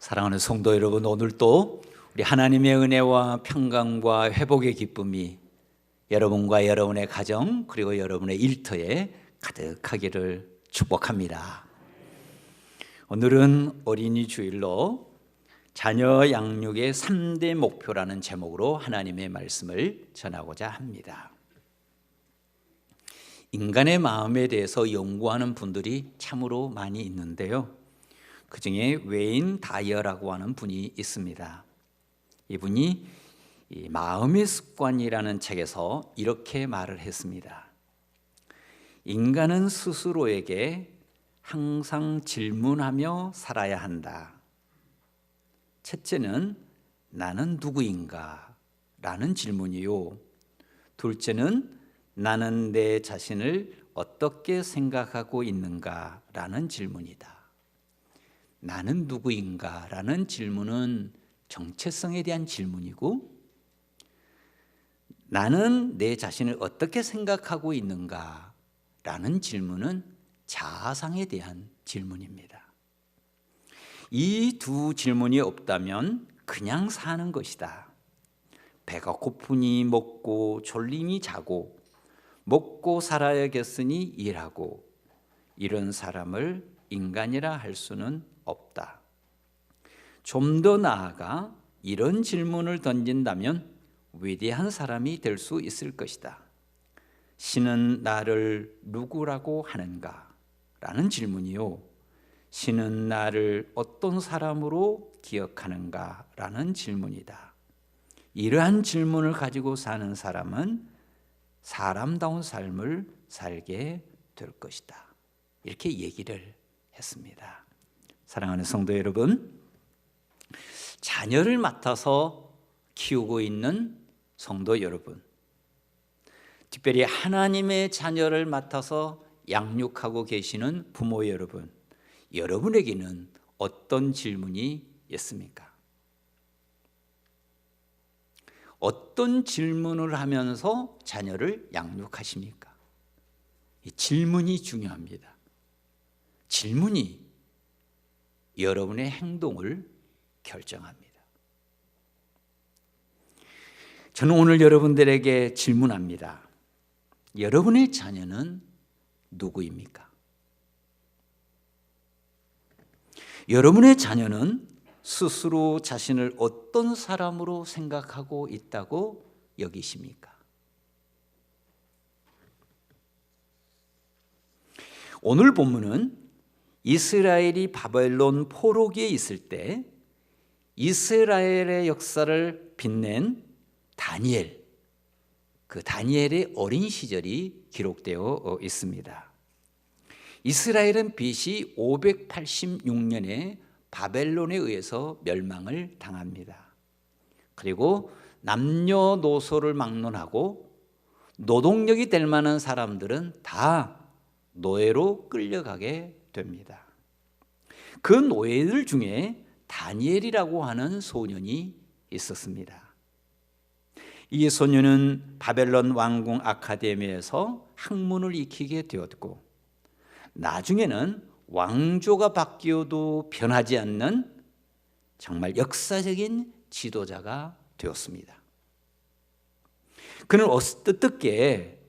사랑하는 성도 여러분, 오늘도 우리 하나님의 은혜와 평강과 회복의 기쁨이 여러분과 여러분의 가정 그리고 여러분의 일터에 가득하기를 축복합니다. 오늘은 어린이 주일로 자녀 양육의 3대 목표라는 제목으로 하나님의 말씀을 전하고자 합니다. 인간의 마음에 대해서 연구하는 분들이 참으로 많이 있는데요, 그 중에 웨인 다이어라고 하는 분이 있습니다. 이분이 마음의 습관이라는 책에서 이렇게 말을 했습니다. 인간은 스스로에게 항상 질문하며 살아야 한다. 첫째는 나는 누구인가? 라는 질문이요. 둘째는 나는 내 자신을 어떻게 생각하고 있는가? 라는 질문이다. 나는 누구인가? 라는 질문은 정체성에 대한 질문이고, 나는 내 자신을 어떻게 생각하고 있는가? 라는 질문은 자아상에 대한 질문입니다. 이 두 질문이 없다면 그냥 사는 것이다. 배가 고프니 먹고 졸리니 자고 먹고 살아야겠으니 일하고, 이런 사람을 인간이라 할 수는 없다. 좀 더 나아가 이런 질문을 던진다면 위대한 사람이 될 수 있을 것이다. 신은 나를 누구라고 하는가? 라는 질문이요. 신은 나를 어떤 사람으로 기억하는가? 라는 질문이다. 이러한 질문을 가지고 사는 사람은 사람다운 삶을 살게 될 것이다. 이렇게 얘기를 했습니다. 사랑하는 성도 여러분, 자녀를 맡아서 키우고 있는 성도 여러분, 특별히 하나님의 자녀를 맡아서 양육하고 계시는 부모 여러분, 여러분에게는 어떤 질문이 있습니까? 어떤 질문을 하면서 자녀를 양육하십니까? 이 질문이 중요합니다. 질문이 여러분의 행동을 결정합니다. 저는 오늘 여러분들에게 질문합니다. 여러분의 자녀는 누구입니까? 여러분의 자녀는 스스로 자신을 어떤 사람으로 생각하고 있다고 여기십니까? 오늘 본문은 이스라엘이 바벨론 포로기에 있을 때 이스라엘의 역사를 빛낸 다니엘, 그 다니엘의 어린 시절이 기록되어 있습니다. 이스라엘은 BC 586년에 바벨론에 의해서 멸망을 당합니다. 그리고 남녀노소를 막론하고 노동력이 될 만한 사람들은 다 노예로 끌려가게 됩니다. 그 노예들 중에 다니엘이라고 하는 소년이 있었습니다. 이 소년은 바벨론 왕궁 아카데미에서 학문을 익히게 되었고, 나중에는 왕조가 바뀌어도 변하지 않는 정말 역사적인 지도자가 되었습니다. 그는 어떻게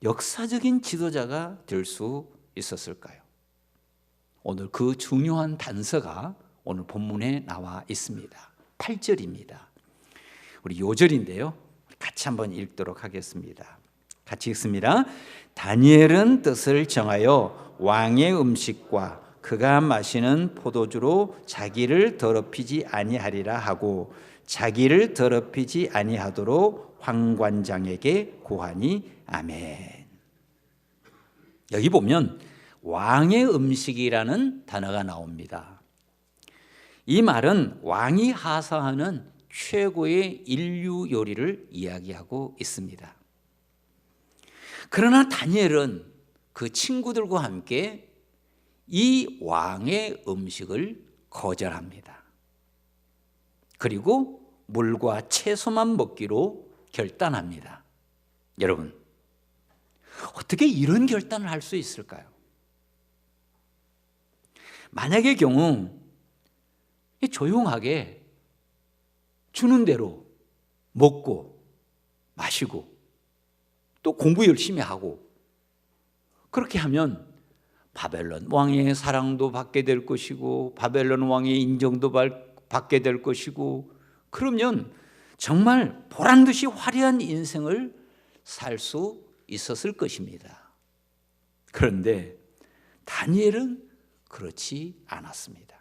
역사적인 지도자가 될 수 있었을까요? 오늘 그 중요한 단서가 오늘 본문에 나와 있습니다. 8절입니다. 우리 요절인데요, 같이 한번 읽도록 하겠습니다. 같이 읽습니다. 다니엘은 뜻을 정하여 왕의 음식과 그가 마시는 포도주로 자기를 더럽히지 아니하리라 하고, 자기를 더럽히지 아니하도록 황관장에게 고하니 아멘. 여기 보면 왕의 음식이라는 단어가 나옵니다. 이 말은 왕이 하사하는 최고의 인류 요리를 이야기하고 있습니다. 그러나 다니엘은 그 친구들과 함께 이 왕의 음식을 거절합니다. 그리고 물과 채소만 먹기로 결단합니다. 여러분, 어떻게 이런 결단을 할 수 있을까요? 만약의 경우 조용하게 주는 대로 먹고 마시고 또 공부 열심히 하고, 그렇게 하면 바벨론 왕의 사랑도 받게 될 것이고 바벨론 왕의 인정도 받게 될 것이고, 그러면 정말 보란듯이 화려한 인생을 살 수 있었을 것입니다. 그런데 다니엘은 그렇지 않았습니다.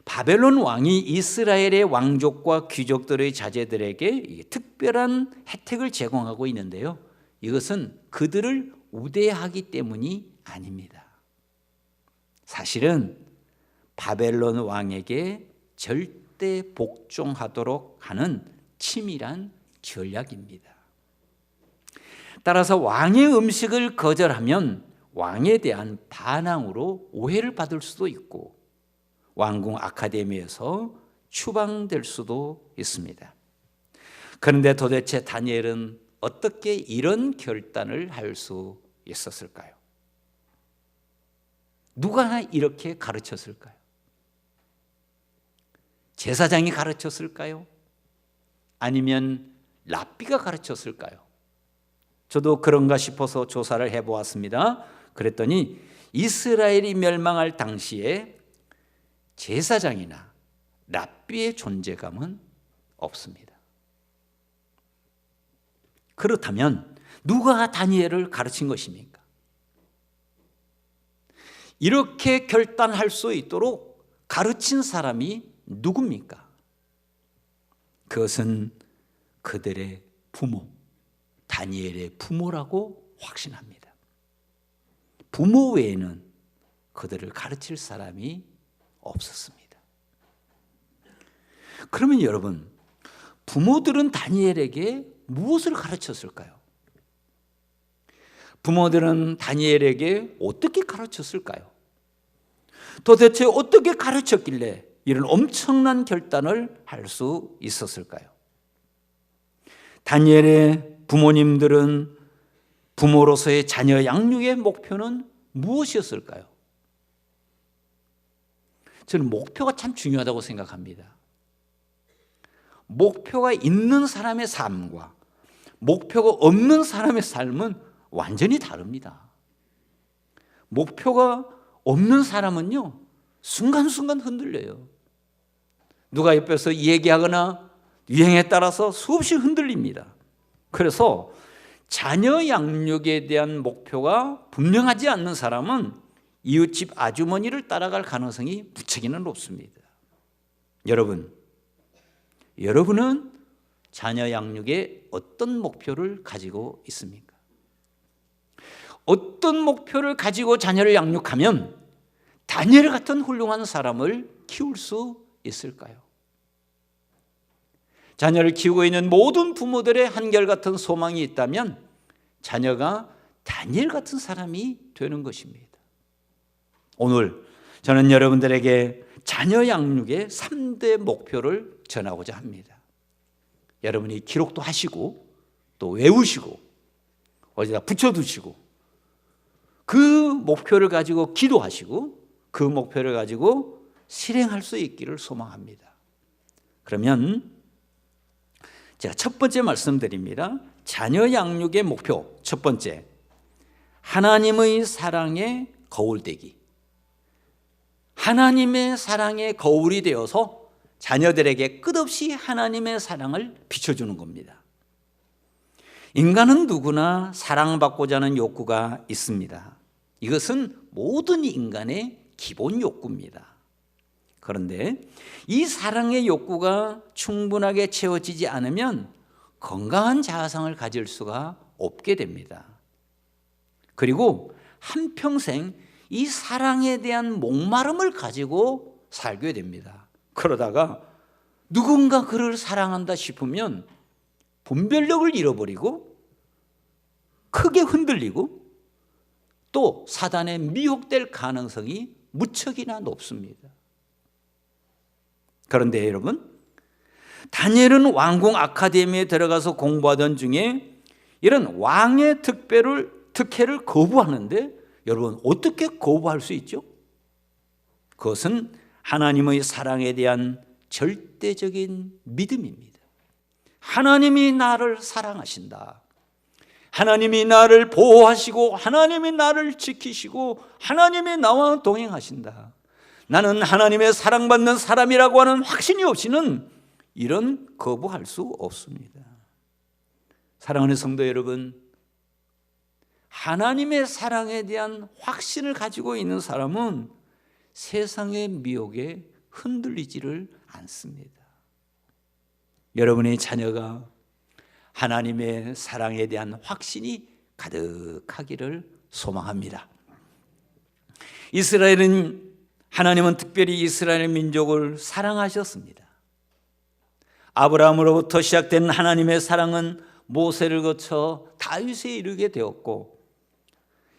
바벨론 왕이 이스라엘의 왕족과 귀족들의 자제들에게 특별한 혜택을 제공하고 있는데요, 이것은 그들을 우대하기 때문이 아닙니다. 사실은 바벨론 왕에게 절대 복종하도록 하는 치밀한 전략입니다. 따라서 왕의 음식을 거절하면 왕에 대한 반항으로 오해를 받을 수도 있고 왕궁 아카데미에서 추방될 수도 있습니다. 그런데 도대체 다니엘은 어떻게 이런 결단을 할 수 있었을까요? 누가 이렇게 가르쳤을까요? 제사장이 가르쳤을까요? 아니면 랍비가 가르쳤을까요? 저도 그런가 싶어서 조사를 해보았습니다. 그랬더니 이스라엘이 멸망할 당시에 제사장이나 랍비의 존재감은 없습니다. 그렇다면 누가 다니엘을 가르친 것입니까? 이렇게 결단할 수 있도록 가르친 사람이 누굽니까? 그것은 그들의 부모, 다니엘의 부모라고 확신합니다. 부모 외에는 그들을 가르칠 사람이 없었습니다. 그러면 여러분, 부모들은 다니엘에게 무엇을 가르쳤을까요? 부모들은 다니엘에게 어떻게 가르쳤을까요? 도대체 어떻게 가르쳤길래 이런 엄청난 결단을 할 수 있었을까요? 다니엘의 부모님들은 부모로서의 자녀 양육의 목표는 무엇이었을까요? 저는 목표가 참 중요하다고 생각합니다. 목표가 있는 사람의 삶과 목표가 없는 사람의 삶은 완전히 다릅니다. 목표가 없는 사람은요, 순간순간 흔들려요. 누가 옆에서 얘기하거나 유행에 따라서 수없이 흔들립니다. 그래서 자녀 양육에 대한 목표가 분명하지 않는 사람은 이웃집 아주머니를 따라갈 가능성이 무척이나 높습니다. 여러분은 자녀 양육에 어떤 목표를 가지고 있습니까? 어떤 목표를 가지고 자녀를 양육하면 다니엘 같은 훌륭한 사람을 키울 수 있을까요? 자녀를 키우고 있는 모든 부모들의 한결같은 소망이 있다면 자녀가 다니엘 같은 사람이 되는 것입니다. 오늘 저는 여러분들에게 자녀 양육의 3대 목표를 전하고자 합니다. 여러분이 기록도 하시고 또 외우시고 어디다 붙여두시고 그 목표를 가지고 기도하시고 그 목표를 가지고 실행할 수 있기를 소망합니다. 그러면 제가 첫 번째 말씀드립니다. 자녀 양육의 목표 첫 번째, 하나님의 사랑에 거울되기. 하나님의 사랑의 거울이 되어서 자녀들에게 끝없이 하나님의 사랑을 비춰주는 겁니다. 인간은 누구나 사랑받고자 하는 욕구가 있습니다. 이것은 모든 인간의 기본 욕구입니다. 그런데 이 사랑의 욕구가 충분하게 채워지지 않으면 건강한 자아상을 가질 수가 없게 됩니다. 그리고 한평생 이 사랑에 대한 목마름을 가지고 살게 됩니다. 그러다가 누군가 그를 사랑한다 싶으면 분별력을 잃어버리고 크게 흔들리고 또 사단에 미혹될 가능성이 무척이나 높습니다. 그런데 여러분, 다니엘은 왕궁 아카데미에 들어가서 공부하던 중에 이런 왕의 특혜를 거부하는데 여러분 어떻게 거부할 수 있죠? 그것은 하나님의 사랑에 대한 절대적인 믿음입니다. 하나님이 나를 사랑하신다. 하나님이 나를 보호하시고 하나님이 나를 지키시고 하나님이 나와 동행하신다. 나는 하나님의 사랑받는 사람이라고 하는 확신이 없이는 이런 거부할 수 없습니다. 사랑하는 성도 여러분, 하나님의 사랑에 대한 확신을 가지고 있는 사람은 세상의 미혹에 흔들리지를 않습니다. 여러분의 자녀가 하나님의 사랑에 대한 확신이 가득하기를 소망합니다. 하나님은 특별히 이스라엘 민족을 사랑하셨습니다. 아브라함으로부터 시작된 하나님의 사랑은 모세를 거쳐 다윗에 이르게 되었고,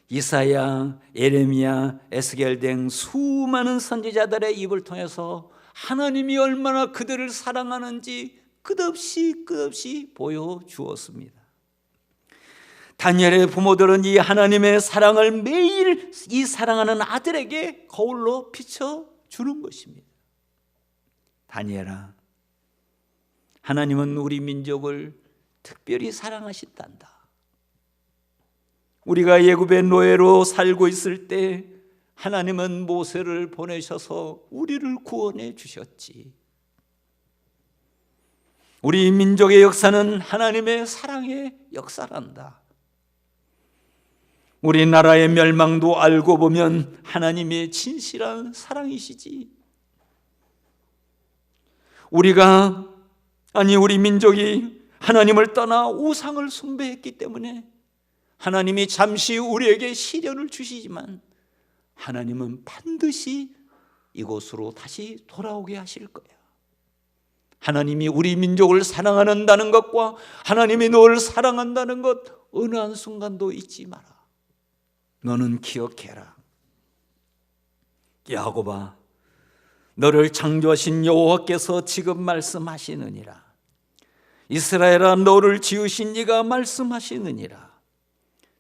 이사야, 예레미야, 에스겔 등 수많은 선지자들의 입을 통해서 하나님이 얼마나 그들을 사랑하는지 끝없이 보여주었습니다. 다니엘의 부모들은 이 하나님의 사랑을 매일 이 사랑하는 아들에게 거울로 비춰주는 것입니다. 다니엘아, 하나님은 우리 민족을 특별히 사랑하신단다. 우리가 애굽의 노예로 살고 있을 때 하나님은 모세를 보내셔서 우리를 구원해 주셨지. 우리 민족의 역사는 하나님의 사랑의 역사란다. 우리나라의 멸망도 알고 보면 하나님의 진실한 사랑이시지. 우리 민족이 하나님을 떠나 우상을 숭배했기 때문에 하나님이 잠시 우리에게 시련을 주시지만 하나님은 반드시 이곳으로 다시 돌아오게 하실 거야. 하나님이 우리 민족을 사랑한다는 것과 하나님이 너를 사랑한다는 것 어느 한순간도 잊지 마라. 너는 기억해라. 야곱아, 너를 창조하신 여호와께서 지금 말씀하시느니라. 이스라엘아, 너를 지으신 이가 말씀하시느니라.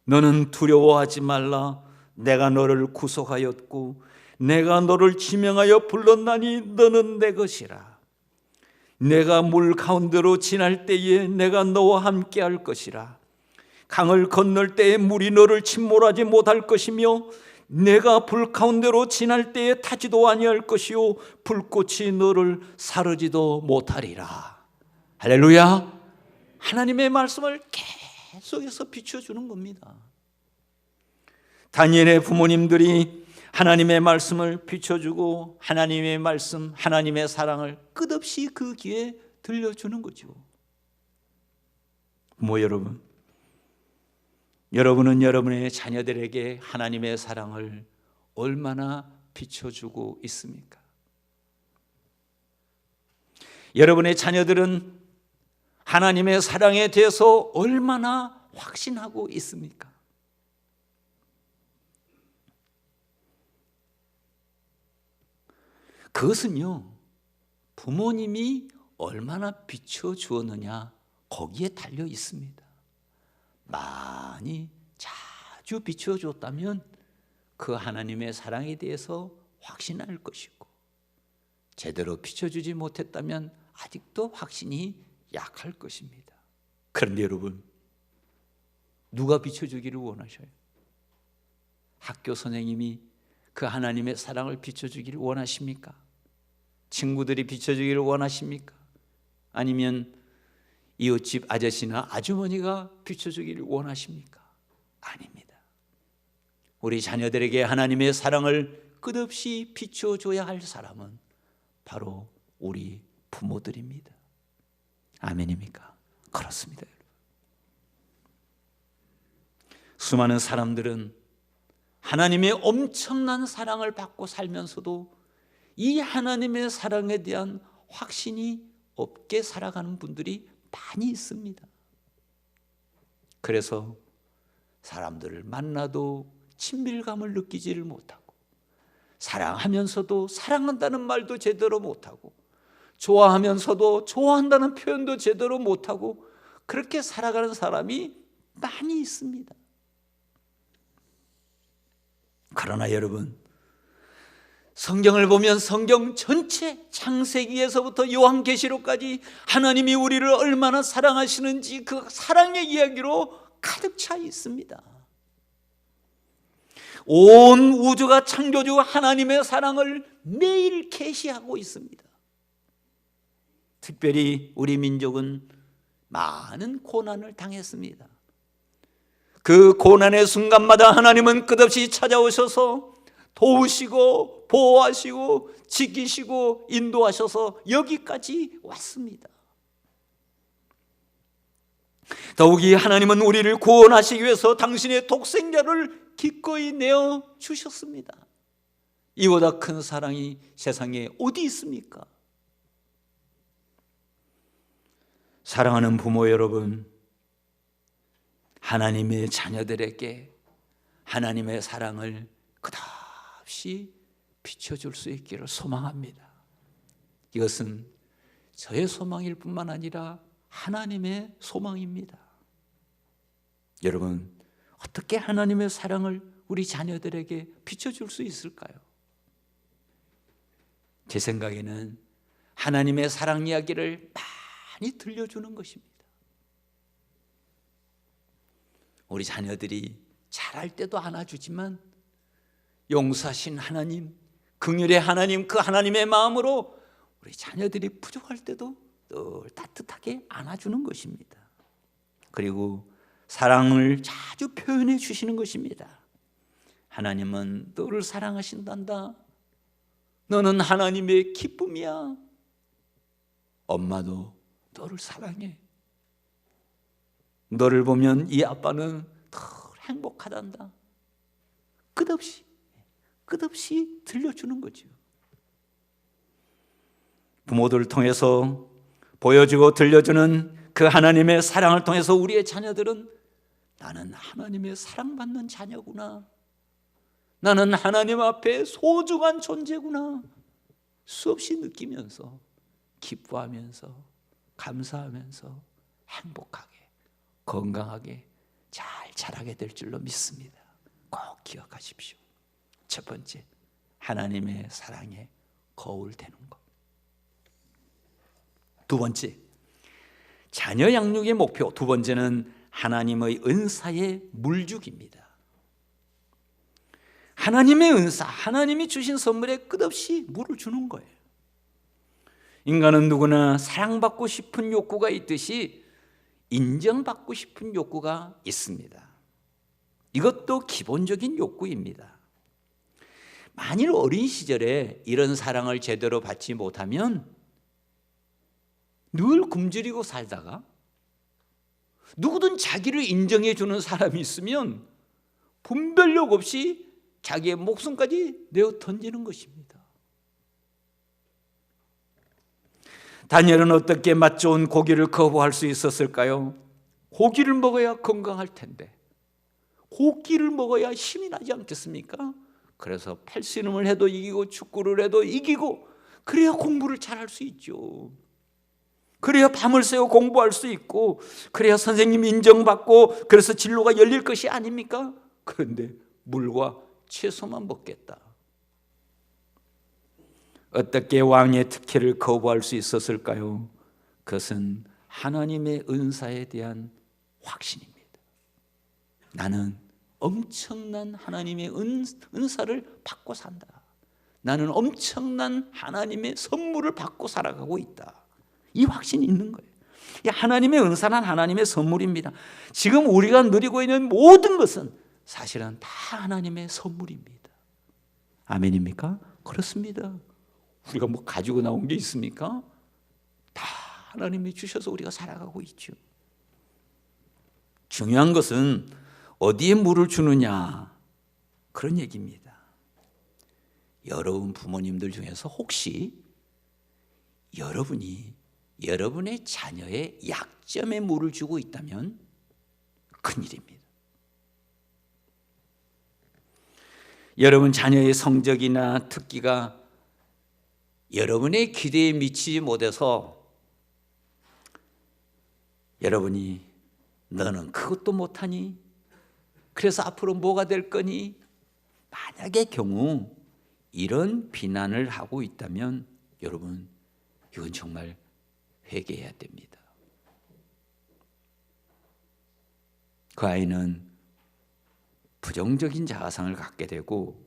너는 두려워하지 말라. 내가 너를 구속하였고 내가 너를 지명하여 불렀나니 너는 내 것이라. 내가 물 가운데로 지날 때에 내가 너와 함께 할 것이라. 강을 건널 때에 물이 너를 침몰하지 못할 것이며 내가 불 가운데로 지날 때에 타지도 아니할 것이요 불꽃이 너를 사르지도 못하리라. 할렐루야. 하나님의 말씀을 계속해서 비춰주는 겁니다. 다니엘의 부모님들이 하나님의 말씀을 비춰주고 하나님의 말씀, 하나님의 사랑을 끝없이 그 귀에 들려주는 거죠. 부모 여러분, 여러분은 여러분의 자녀들에게 하나님의 사랑을 얼마나 비춰주고 있습니까? 여러분의 자녀들은 하나님의 사랑에 대해서 얼마나 확신하고 있습니까? 그것은요, 부모님이 얼마나 비춰주었느냐 거기에 달려 있습니다. 많이 자주 비춰줬다면 그 하나님의 사랑에 대해서 확신할 것이고, 제대로 비춰주지 못했다면 아직도 확신이 약할 것입니다. 그런데 여러분, 누가 비춰주기를 원하셔요? 학교 선생님이 그 하나님의 사랑을 비춰주기를 원하십니까? 친구들이 비춰주기를 원하십니까? 아니면 이웃집 아저씨나 아주머니가 비춰주기를 원하십니까? 아닙니다. 우리 자녀들에게 하나님의 사랑을 끝없이 비춰줘야 할 사람은 바로 우리 부모들입니다. 아멘입니까? 그렇습니다. 수많은 사람들은 하나님의 엄청난 사랑을 받고 살면서도 이 하나님의 사랑에 대한 확신이 없게 살아가는 분들이 많이 있습니다. 그래서 사람들을 만나도 친밀감을 느끼지를 못하고, 사랑하면서도 사랑한다는 말도 제대로 못하고, 좋아하면서도 좋아한다는 표현도 제대로 못하고, 그렇게 살아가는 사람이 많이 있습니다. 그러나 여러분, 성경을 보면 성경 전체 창세기에서부터 요한계시록까지 하나님이 우리를 얼마나 사랑하시는지 그 사랑의 이야기로 가득 차 있습니다. 온 우주가 창조주 하나님의 사랑을 매일 계시하고 있습니다. 특별히 우리 민족은 많은 고난을 당했습니다. 그 고난의 순간마다 하나님은 끝없이 찾아오셔서 도우시고 보호하시고 지키시고 인도하셔서 여기까지 왔습니다. 더욱이 하나님은 우리를 구원하시기 위해서 당신의 독생자를 기꺼이 내어 주셨습니다. 이보다 큰 사랑이 세상에 어디 있습니까? 사랑하는 부모 여러분, 하나님의 자녀들에게 하나님의 사랑을 끝없이 비춰줄 수 있기를 소망합니다. 이것은 저의 소망일 뿐만 아니라 하나님의 소망입니다. 여러분, 어떻게 하나님의 사랑을 우리 자녀들에게 비춰줄 수 있을까요? 제 생각에는 하나님의 사랑 이야기를 많이 들려주는 것입니다. 우리 자녀들이 잘할 때도 안아주지만 용서하신 하나님, 긍휼의 하나님, 그 하나님의 마음으로 우리 자녀들이 부족할 때도 늘 따뜻하게 안아주는 것입니다. 그리고 사랑을 자주 표현해 주시는 것입니다. 하나님은 너를 사랑하신단다. 너는 하나님의 기쁨이야. 엄마도 너를 사랑해. 너를 보면 이 아빠는 더 행복하단다. 끝없이 들려주는 거죠. 부모들을 통해서 보여주고 들려주는 그 하나님의 사랑을 통해서 우리의 자녀들은 나는 하나님의 사랑받는 자녀구나, 나는 하나님 앞에 소중한 존재구나 수없이 느끼면서 기뻐하면서 감사하면서 행복하게 건강하게 잘 자라게 될 줄로 믿습니다. 꼭 기억하십시오. 첫 번째, 하나님의 사랑에 거울 되는 것. 두 번째, 자녀 양육의 목표. 두 번째는 하나님의 은사의 물주기입니다. 하나님의 은사, 하나님이 주신 선물에 끝없이 물을 주는 거예요. 인간은 누구나 사랑받고 싶은 욕구가 있듯이 인정받고 싶은 욕구가 있습니다. 이것도 기본적인 욕구입니다. 만일 어린 시절에 이런 사랑을 제대로 받지 못하면 늘 굶주리고 살다가 누구든 자기를 인정해 주는 사람이 있으면 분별력 없이 자기의 목숨까지 내어 던지는 것입니다. 다니엘은 어떻게 맛 좋은 고기를 거부할 수 있었을까요? 고기를 먹어야 건강할 텐데, 고기를 먹어야 힘이 나지 않겠습니까? 그래서 팔씨름을 해도 이기고 축구를 해도 이기고, 그래야 공부를 잘할 수 있죠. 그래야 밤을 새워 공부할 수 있고, 그래야 선생님 인정받고, 그래서 진로가 열릴 것이 아닙니까? 그런데 물과 채소만 먹겠다. 어떻게 왕의 특혜를 거부할 수 있었을까요? 그것은 하나님의 은사에 대한 확신입니다. 나는 엄청난 하나님의 은사를 받고 산다. 나는 엄청난 하나님의 선물을 받고 살아가고 있다. 이 확신이 있는 거예요. 하나님의 은사는 하나님의 선물입니다. 지금 우리가 누리고 있는 모든 것은 사실은 다 하나님의 선물입니다. 아멘입니까? 그렇습니다. 우리가 뭐 가지고 나온 게 있습니까? 다 하나님이 주셔서 우리가 살아가고 있죠. 중요한 것은 어디에 물을 주느냐, 그런 얘기입니다. 여러분 부모님들 중에서 혹시 여러분이 여러분의 자녀의 약점에 물을 주고 있다면 큰일입니다. 여러분 자녀의 성적이나 특기가 여러분의 기대에 미치지 못해서 여러분이 너는 그것도 못하니? 그래서 앞으로 뭐가 될 거니? 만약의 경우 이런 비난을 하고 있다면 여러분, 이건 정말 회개해야 됩니다. 그 아이는 부정적인 자아상을 갖게 되고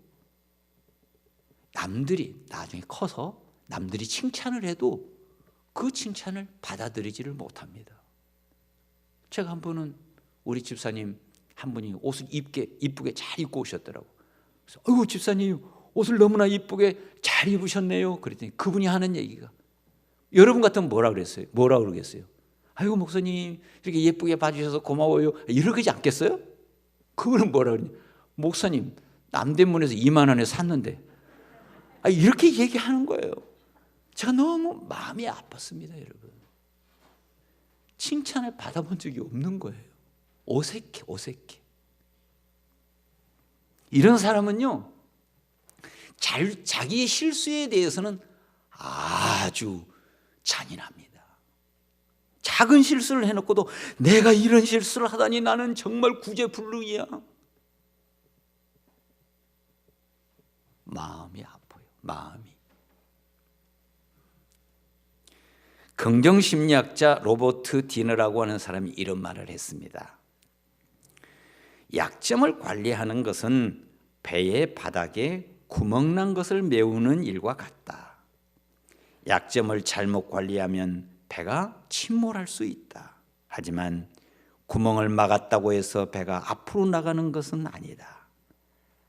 남들이 나중에 커서 남들이 칭찬을 해도 그 칭찬을 받아들이지를 못합니다. 제가 한 번은 우리 집사님 한 분이 옷을 이쁘게 잘 입고 오셨더라고. 그래서 아이고 집사님 옷을 너무나 이쁘게 잘 입으셨네요. 그랬더니 그분이 하는 얘기가, 여러분 같으면 뭐라 그러겠어요? 아이고 목사님 이렇게 예쁘게 봐주셔서 고마워요. 이러지 않겠어요? 그분은 뭐라 그러냐? 목사님 남대문에서 2만 원에 샀는데. 이렇게 얘기하는 거예요. 제가 너무 마음이 아팠습니다, 여러분. 칭찬을 받아본 적이 없는 거예요. 어색해. 이런 사람은요, 자기의 실수에 대해서는 아주 잔인합니다. 작은 실수를 해놓고도 내가 이런 실수를 하다니 나는 정말 구제불능이야. 마음이 아파요. 마음이. 긍정심리학자 로버트 디너라고 하는 사람이 이런 말을 했습니다. 약점을 관리하는 것은 배의 바닥에 구멍난 것을 메우는 일과 같다. 약점을 잘못 관리하면 배가 침몰할 수 있다. 하지만 구멍을 막았다고 해서 배가 앞으로 나가는 것은 아니다.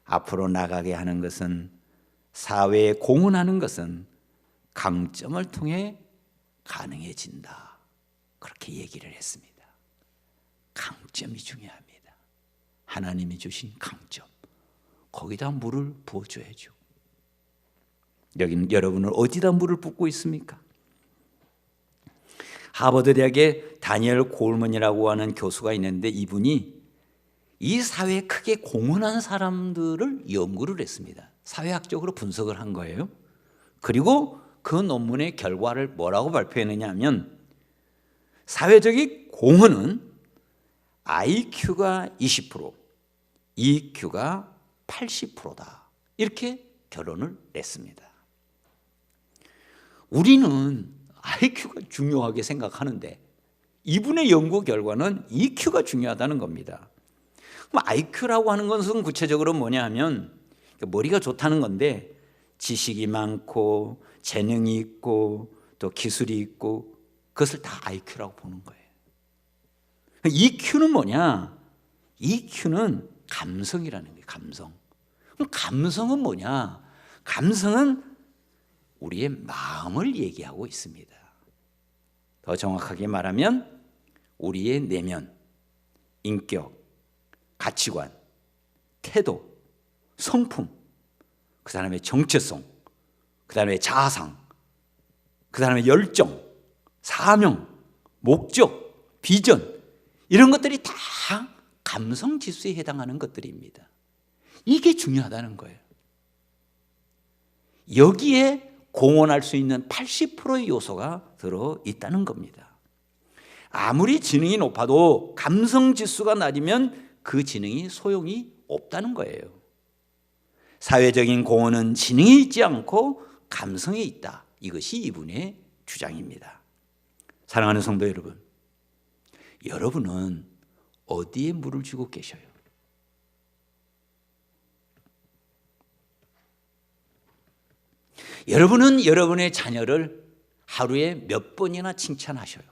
앞으로 나가게 하는 것은, 사회에 공헌하는 것은 강점을 통해 가능해진다. 그렇게 얘기를 했습니다. 강점이 중요합니다. 하나님이 주신 강점, 거기다 물을 부어줘야죠. 여러분은 어디다 물을 붓고 있습니까? 하버드 대학에 다니엘 콜먼이라고 하는 교수가 있는데, 이분이 이 사회에 크게 공헌한 사람들을 연구를 했습니다. 사회학적으로 분석을 한 거예요. 그리고 그 논문의 결과를 뭐라고 발표했느냐 하면, 사회적인 공헌은 IQ가 20%, EQ가 80%다. 이렇게 결론을 냈습니다. 우리는 IQ가 중요하게 생각하는데 이분의 연구 결과는 EQ가 중요하다는 겁니다. 그럼 IQ라고 하는 것은 구체적으로 뭐냐 하면, 머리가 좋다는 건데 지식이 많고 재능이 있고 또 기술이 있고, 그것을 다 IQ라고 보는 거예요. EQ는 뭐냐? EQ는 감성이라는 거예요. 감성. 그럼 감성은 뭐냐? 감성은 우리의 마음을 얘기하고 있습니다. 더 정확하게 말하면 우리의 내면, 인격, 가치관, 태도, 성품, 그 다음에 정체성, 그 다음에 자아상, 그 다음에 열정, 사명, 목적, 비전, 이런 것들이 다 감성 지수에 해당하는 것들입니다. 이게 중요하다는 거예요. 여기에 공헌할 수 있는 80%의 요소가 들어있다는 겁니다. 아무리 지능이 높아도 감성 지수가 낮으면 그 지능이 소용이 없다는 거예요. 사회적인 공헌은 지능이 있지 않고 감성에 있다. 이것이 이분의 주장입니다. 사랑하는 성도 여러분, 여러분은 어디에 물을 주고 계셔요? 여러분은 여러분의 자녀를 하루에 몇 번이나 칭찬하셔요?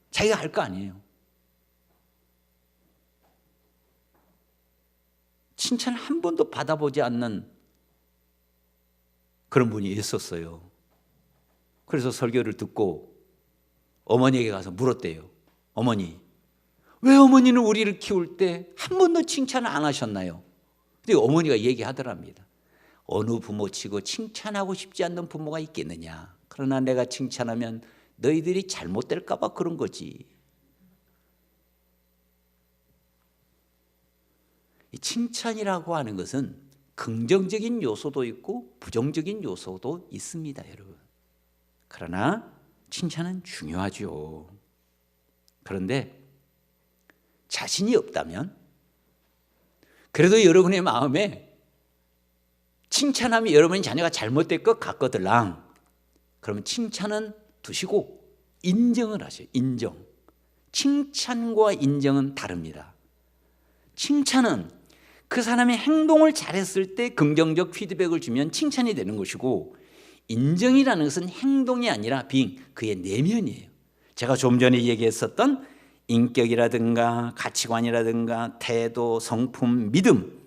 자기가 할 거 아니에요. 칭찬 한 번도 받아보지 않는 그런 분이 있었어요. 그래서 설교를 듣고 어머니에게 가서 물었대요. 어머니, 왜 어머니는 우리를 키울 때 한 번도 칭찬을 안 하셨나요? 근데 어머니가 얘기하더랍니다. 어느 부모치고 칭찬하고 싶지 않는 부모가 있겠느냐. 그러나 내가 칭찬하면 너희들이 잘못될까 봐 그런 거지. 이 칭찬이라고 하는 것은 긍정적인 요소도 있고 부정적인 요소도 있습니다, 여러분. 그러나 칭찬은 중요하죠. 그런데 자신이 없다면, 그래도 여러분의 마음에 칭찬하면 여러분이 자녀가 잘못될 것 같거들랑, 그러면 칭찬은 두시고 인정을 하세요. 인정. 칭찬과 인정은 다릅니다. 칭찬은 그 사람의 행동을 잘했을 때 긍정적 피드백을 주면 칭찬이 되는 것이고, 인정이라는 것은 행동이 아니라 그의 내면이에요. 제가 좀 전에 얘기했었던 인격이라든가 가치관이라든가 태도, 성품, 믿음,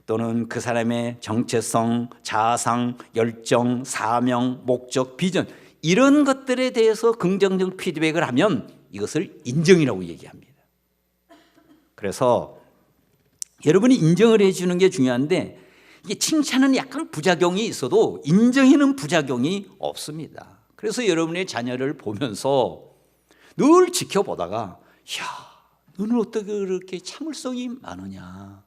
또는 그 사람의 정체성, 자아상, 열정, 사명, 목적, 비전, 이런 것들에 대해서 긍정적 피드백을 하면 이것을 인정이라고 얘기합니다. 그래서 여러분이 인정을 해주는 게 중요한데, 이게 칭찬은 약간 부작용이 있어도 인정에는 부작용이 없습니다. 그래서 여러분의 자녀를 보면서 늘 지켜보다가, 너는 어떻게 그렇게 참을성이 많으냐,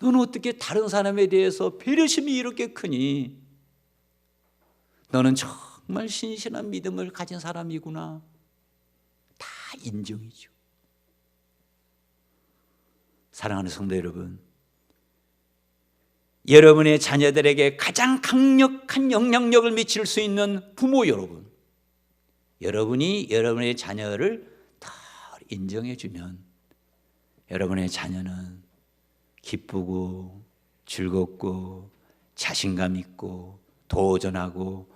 너는 어떻게 다른 사람에 대해서 배려심이 이렇게 크니, 너는 정말 신실한 믿음을 가진 사람이구나. 다 인정이죠. 사랑하는 성도 여러분, 여러분의 자녀들에게 가장 강력한 영향력을 미칠 수 있는 부모 여러분, 여러분이 여러분의 자녀를 더 인정해 주면 여러분의 자녀는 기쁘고 즐겁고 자신감 있고 도전하고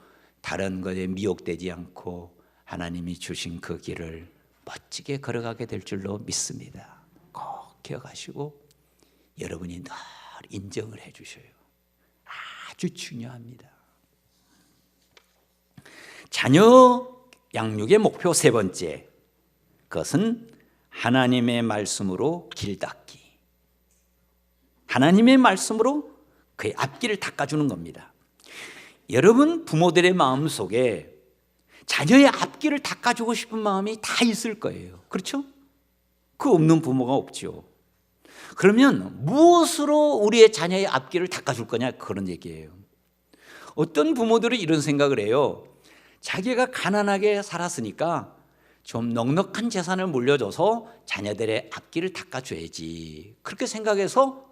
다른 것에 미혹되지 않고 하나님이 주신 그 길을 멋지게 걸어가게 될 줄로 믿습니다. 꼭 기억하시고 여러분이 늘 인정을 해 주셔요. 아주 중요합니다. 자녀 양육의 목표 세 번째, 그것은 하나님의 말씀으로 길 닦기. 하나님의 말씀으로 그의 앞길을 닦아주는 겁니다. 여러분 부모들의 마음속에 자녀의 앞길을 닦아주고 싶은 마음이 다 있을 거예요. 그렇죠? 그 없는 부모가 없죠. 그러면 무엇으로 우리의 자녀의 앞길을 닦아줄 거냐, 그런 얘기예요. 어떤 부모들은 이런 생각을 해요. 자기가 가난하게 살았으니까 좀 넉넉한 재산을 물려줘서 자녀들의 앞길을 닦아줘야지, 그렇게 생각해서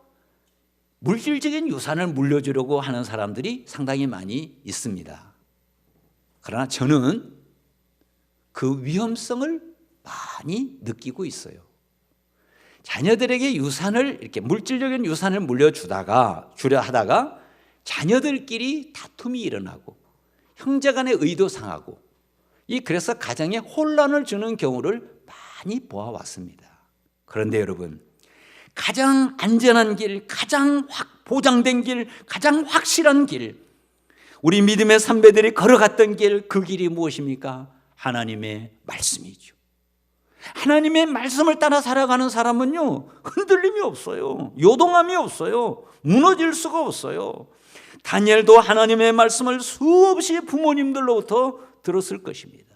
물질적인 유산을 물려주려고 하는 사람들이 상당히 많이 있습니다. 그러나 저는 그 위험성을 많이 느끼고 있어요. 자녀들에게 유산을, 이렇게 물질적인 유산을 주려 하다가 자녀들끼리 다툼이 일어나고 형제간의 의도 상하고, 그래서 가정에 혼란을 주는 경우를 많이 보아왔습니다. 그런데 여러분, 가장 안전한 길, 가장 보장된 길, 가장 확실한 길, 우리 믿음의 선배들이 걸어갔던 길, 그 길이 무엇입니까? 하나님의 말씀이죠. 하나님의 말씀을 따라 살아가는 사람은요, 흔들림이 없어요. 요동함이 없어요. 무너질 수가 없어요. 다니엘도 하나님의 말씀을 수없이 부모님들로부터 들었을 것입니다.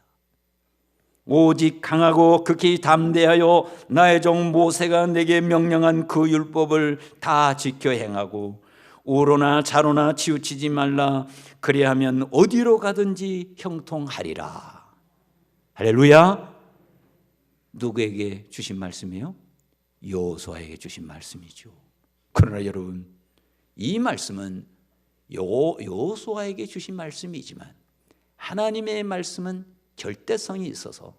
오직 강하고 극히 담대하여 나의 종 모세가 내게 명령한 그 율법을 다 지켜 행하고 우로나 좌로나 치우치지 말라. 그리하면 어디로 가든지 형통하리라. 할렐루야. 누구에게 주신 말씀이에요? 여호수아에게 주신 말씀이죠. 그러나 여러분, 이 말씀은 여호수아에게 주신 말씀이지만 하나님의 말씀은 절대성이 있어서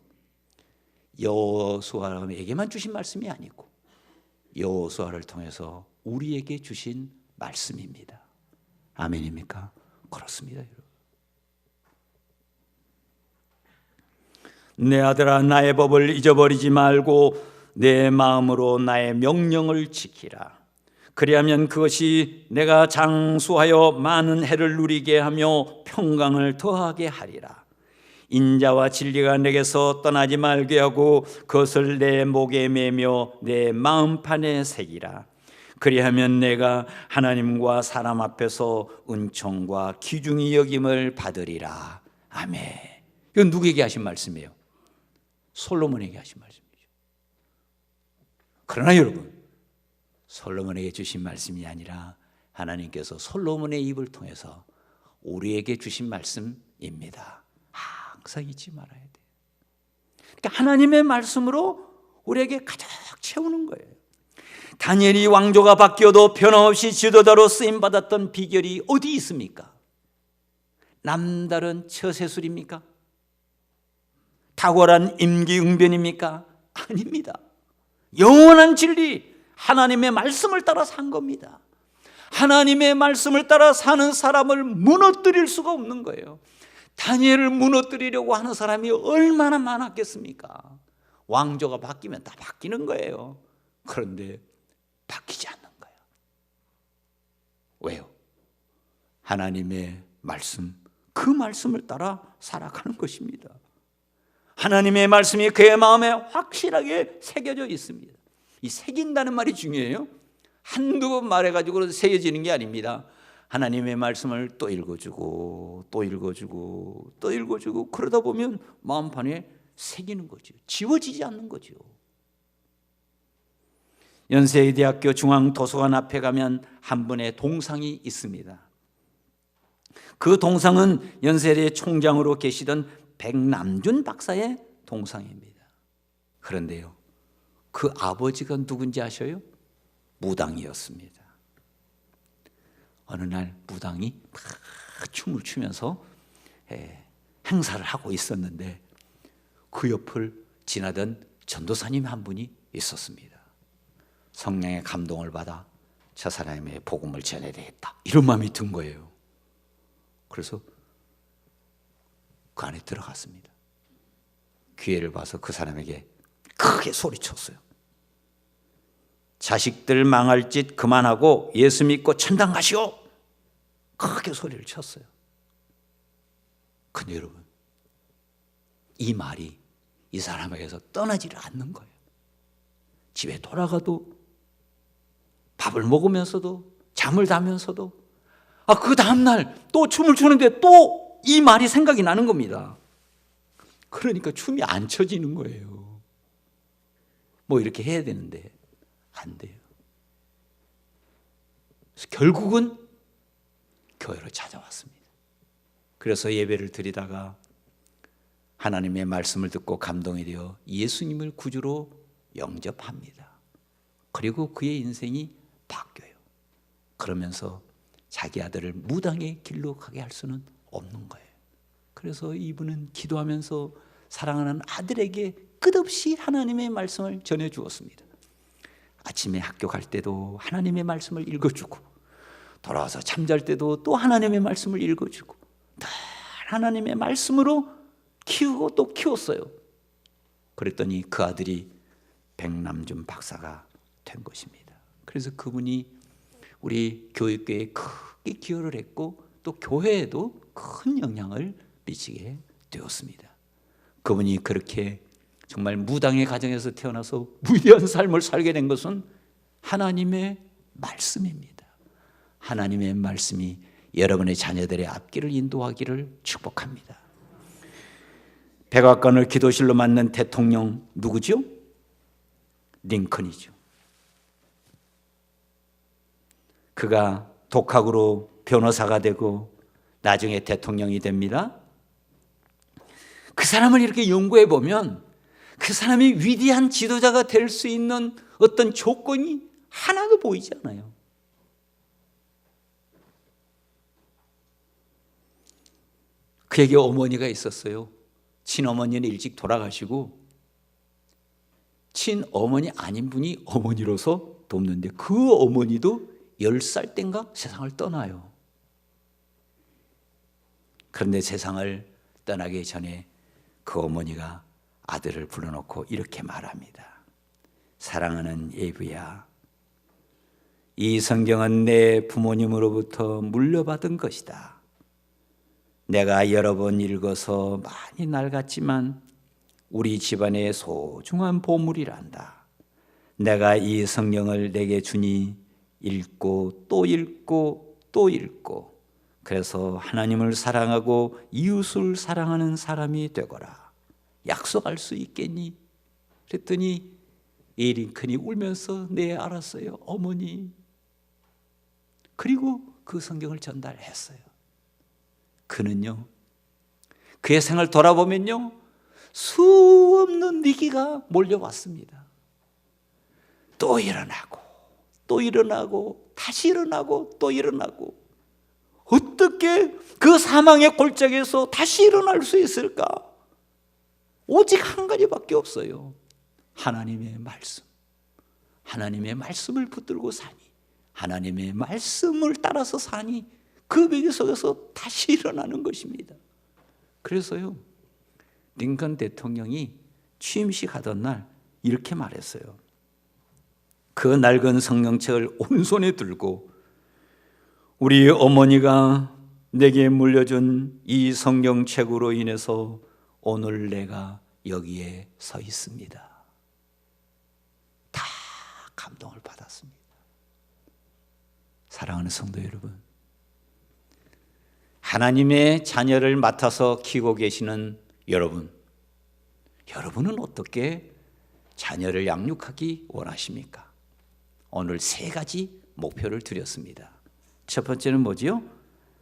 여호수아에게만 주신 말씀이 아니고 여호수아를 통해서 우리에게 주신 말씀입니다. 아멘입니까? 그렇습니다, 여러분. 내 아들아, 나의 법을 잊어버리지 말고 내 마음으로 나의 명령을 지키라. 그리하면 그것이 내가 장수하여 많은 해를 누리게 하며 평강을 더하게 하리라. 인자와 진리가 내게서 떠나지 말게 하고 그것을 내 목에 매며 내 마음판에 새기라. 그리하면 내가 하나님과 사람 앞에서 은총과 귀중히 여김을 받으리라. 아멘. 이건 누구에게 하신 말씀이에요? 솔로몬에게 하신 말씀이죠. 그러나 여러분, 솔로몬에게 주신 말씀이 아니라 하나님께서 솔로몬의 입을 통해서 우리에게 주신 말씀입니다. 항상 잊지 말아야 돼요. 그러니까 하나님의 말씀으로 우리에게 가득 채우는 거예요. 다니엘이 왕조가 바뀌어도 변함없이 지도자로 쓰임받았던 비결이 어디 있습니까? 남다른 처세술입니까? 탁월한 임기응변입니까? 아닙니다. 영원한 진리, 하나님의 말씀을 따라 산 겁니다. 하나님의 말씀을 따라 사는 사람을 무너뜨릴 수가 없는 거예요. 다니엘을 무너뜨리려고 하는 사람이 얼마나 많았겠습니까? 왕조가 바뀌면 다 바뀌는 거예요. 그런데 바뀌지 않는 거예요. 왜요? 하나님의 말씀, 그 말씀을 따라 살아가는 것입니다. 하나님의 말씀이 그의 마음에 확실하게 새겨져 있습니다. 이 새긴다는 말이 중요해요. 한두 번 말해가지고 새겨지는 게 아닙니다. 하나님의 말씀을 또 읽어주고 또 읽어주고 또 읽어주고 그러다 보면 마음판에 새기는 거죠. 지워지지 않는 거죠. 연세대학교 중앙도서관 앞에 가면 한 분의 동상이 있습니다. 그 동상은 연세대 총장으로 계시던 백남준 박사의 동상입니다. 그런데요, 그 아버지가 누군지 아셔요? 무당이었습니다. 어느 날 무당이 막 춤을 추면서 행사를 하고 있었는데 그 옆을 지나던 전도사님 한 분이 있었습니다. 성령의 감동을 받아 저 사람의 복음을 전해야 되겠다, 이런 마음이 든 거예요. 그래서 그 안에 들어갔습니다. 기회를 봐서 그 사람에게 크게 소리쳤어요. 자식들 망할 짓 그만하고 예수 믿고 천당 가시오. 크게 소리를 쳤어요. 근데 여러분, 이 말이 이 사람에게서 떠나지를 않는 거예요. 집에 돌아가도, 밥을 먹으면서도, 잠을 자면서도, 그 다음날 또 춤을 추는데 또 이 말이 생각이 나는 겁니다. 그러니까 춤이 안 춰지는 거예요. 뭐 이렇게 해야 되는데 안 돼요. 그래서 결국은 교회로 찾아왔습니다. 그래서 예배를 드리다가 하나님의 말씀을 듣고 감동이 되어 예수님을 구주로 영접합니다. 그리고 그의 인생이 바뀌어요. 그러면서 자기 아들을 무당의 길로 가게 할 수는 없는 거예요. 그래서 이분은 기도하면서 사랑하는 아들에게 끝없이 하나님의 말씀을 전해주었습니다. 아침에 학교 갈 때도 하나님의 말씀을 읽어주고, 돌아와서 잠잘 때도 또 하나님의 말씀을 읽어주고, 늘 하나님의 말씀으로 키우고 또 키웠어요. 그랬더니 그 아들이 백남준 박사가 된 것입니다. 그래서 그분이 우리 교육계에 크게 기여를 했고 또 교회에도 큰 영향을 미치게 되었습니다. 그분이 그렇게 정말 무당의 가정에서 태어나서 위대한 삶을 살게 된 것은 하나님의 말씀입니다. 하나님의 말씀이 여러분의 자녀들의 앞길을 인도하기를 축복합니다. 백악관을 기도실로 만든 대통령 누구죠? 링컨이죠. 그가 독학으로 변호사가 되고 나중에 대통령이 됩니다. 그 사람을 이렇게 연구해 보면 그 사람이 위대한 지도자가 될 수 있는 어떤 조건이 하나도 보이지 않아요. 그에게 어머니가 있었어요. 친어머니는 일찍 돌아가시고 친어머니 아닌 분이 어머니로서 돕는데 그 어머니도 10살 땐가 세상을 떠나요. 그런데 세상을 떠나기 전에 그 어머니가 아들을 불러놓고 이렇게 말합니다. 사랑하는 예부야, 이 성경은 내 부모님으로부터 물려받은 것이다. 내가 여러 번 읽어서 많이 낡았지만 우리 집안의 소중한 보물이란다. 내가 이 성경을 내게 주니 읽고 또 읽고 또 읽고 그래서 하나님을 사랑하고 이웃을 사랑하는 사람이 되거라. 약속할 수 있겠니? 그랬더니 이 링컨이 울면서 네 알았어요 어머니. 그리고 그 성경을 전달했어요. 그는요, 그의 생을 돌아보면요, 수없는 위기가 몰려왔습니다. 또 일어나고 또 일어나고 다시 일어나고 또 일어나고, 어떻게 그 사망의 골짜기에서 다시 일어날 수 있을까? 오직 한 가지밖에 없어요. 하나님의 말씀. 하나님의 말씀을 붙들고 사니, 하나님의 말씀을 따라서 사니, 그 베개 속에서 다시 일어나는 것입니다. 그래서요, 링컨 대통령이 취임식 하던 날 이렇게 말했어요. 그 낡은 성경책을 오른손에 들고, 우리 어머니가 내게 물려준 이 성경책으로 인해서 오늘 내가 여기에 서 있습니다. 다 감동을 받았습니다. 사랑하는 성도 여러분, 하나님의 자녀를 맡아서 키우고 계시는 여러분, 여러분은 어떻게 자녀를 양육하기 원하십니까? 오늘 3가지 목표를 드렸습니다. 첫 번째는 뭐지요?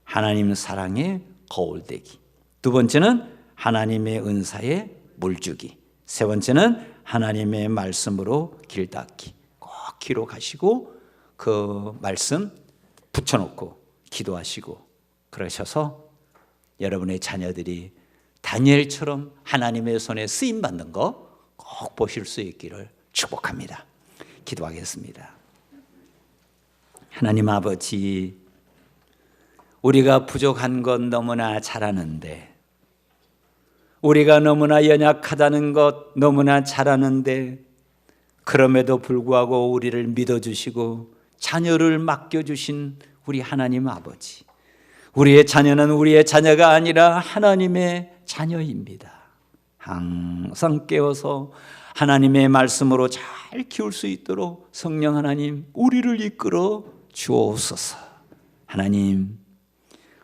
하나님 사랑의 거울대기. 두 번째는 하나님의 은사의 물주기. 세 번째는 하나님의 말씀으로 길 닦기. 꼭 기록하시고 그 말씀 붙여놓고 기도하시고 그러셔서 여러분의 자녀들이 다니엘처럼 하나님의 손에 쓰임받는 거 꼭 보실 수 있기를 축복합니다. 기도하겠습니다. 하나님 아버지, 우리가 부족한 건 너무나 잘 아는데, 우리가 너무나 연약하다는 것 너무나 잘 아는데, 그럼에도 불구하고 우리를 믿어주시고 자녀를 맡겨주신 우리 하나님 아버지, 우리의 자녀는 우리의 자녀가 아니라 하나님의 자녀입니다. 항상 깨워서 하나님의 말씀으로 잘 키울 수 있도록 성령 하나님, 우리를 이끌어 주옵소서. 하나님,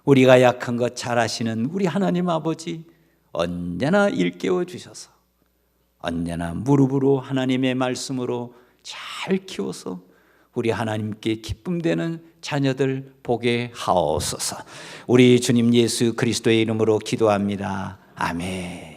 우리가 약한 것 잘 아시는 우리 하나님 아버지, 언제나 일깨워 주셔서 언제나 무릎으로 하나님의 말씀으로 잘 키워서 우리 하나님께 기쁨되는 자녀들 보게 하옵소서. 우리 주님 예수 그리스도의 이름으로 기도합니다. 아멘.